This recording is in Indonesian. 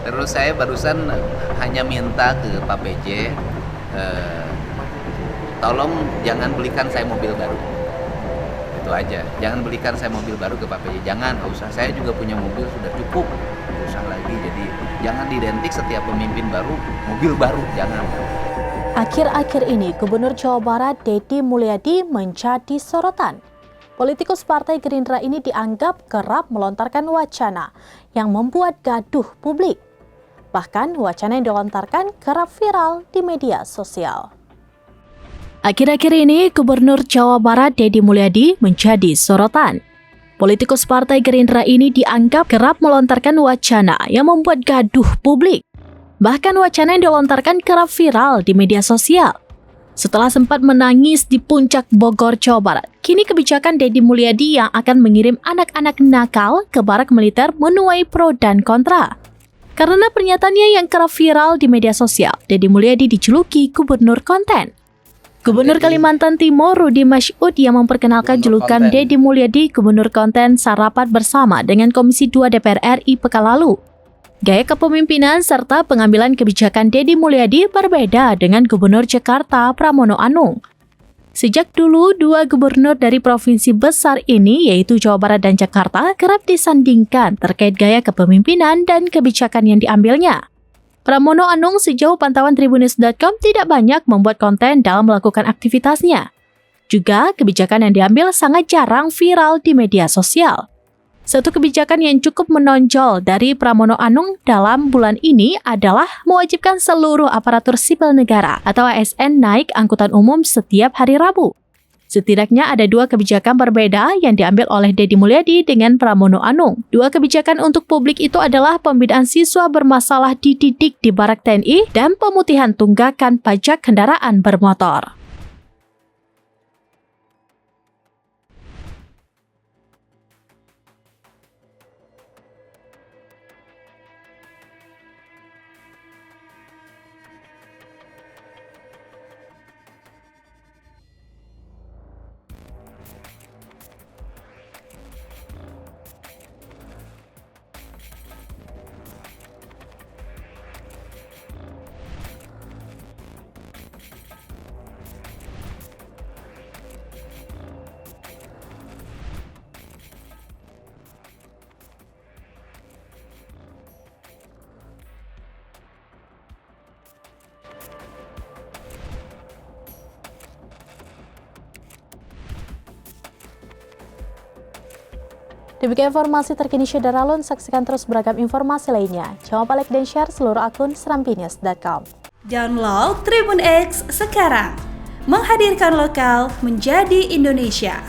Terus saya barusan hanya minta ke Pak PJ, tolong jangan belikan saya mobil baru. Itu aja, jangan belikan saya mobil baru ke Pak PJ, jangan, nggak usah. Saya juga punya mobil sudah cukup, nggak usah lagi. Jadi jangan identik setiap pemimpin baru, mobil baru, jangan. Akhir-akhir ini, Gubernur Jawa Barat Deddy Mulyadi menjadi sorotan. Politikus Partai Gerindra ini dianggap kerap melontarkan wacana yang membuat gaduh publik. Bahkan wacana yang dilontarkan kerap viral di media sosial. Akhir-akhir ini, Gubernur Jawa Barat Deddy Mulyadi menjadi sorotan. Politikus Partai Gerindra ini dianggap kerap melontarkan wacana yang membuat gaduh publik. Bahkan wacana yang dilontarkan kerap viral di media sosial. Setelah sempat menangis di puncak Bogor, Jawa Barat, kini kebijakan Deddy Mulyadi yang akan mengirim anak-anak nakal ke barak militer menuai pro dan kontra. Karena pernyataannya yang kerap viral di media sosial, Deddy Mulyadi dijuluki Gubernur Konten. Gubernur Kalimantan Timur Rudy Masyud yang memperkenalkan julukan Deddy Mulyadi Gubernur Konten sarapat bersama dengan Komisi 2 DPR RI pekan lalu. Gaya kepemimpinan serta pengambilan kebijakan Deddy Mulyadi berbeda dengan Gubernur Jakarta Pramono Anung. Sejak dulu, dua gubernur dari provinsi besar ini, yaitu Jawa Barat dan Jakarta, kerap disandingkan terkait gaya kepemimpinan dan kebijakan yang diambilnya. Pramono Anung sejauh pantauan Tribunnews.com tidak banyak membuat konten dalam melakukan aktivitasnya. Juga, kebijakan yang diambil sangat jarang viral di media sosial. Satu kebijakan yang cukup menonjol dari Pramono Anung dalam bulan ini adalah mewajibkan seluruh aparatur sipil negara atau ASN naik angkutan umum setiap hari Rabu. Setidaknya ada dua kebijakan berbeda yang diambil oleh Deddy Mulyadi dengan Pramono Anung. Dua kebijakan untuk publik itu adalah pembinaan siswa bermasalah dididik di Barak TNI dan pemutihan tunggakan pajak kendaraan bermotor. Demikian informasi terkini Syederalun, saksikan terus beragam informasi lainnya. Jangan lupa like dan share seluruh akun serambinius.com. Download Tribun X sekarang, menghadirkan lokal menjadi Indonesia.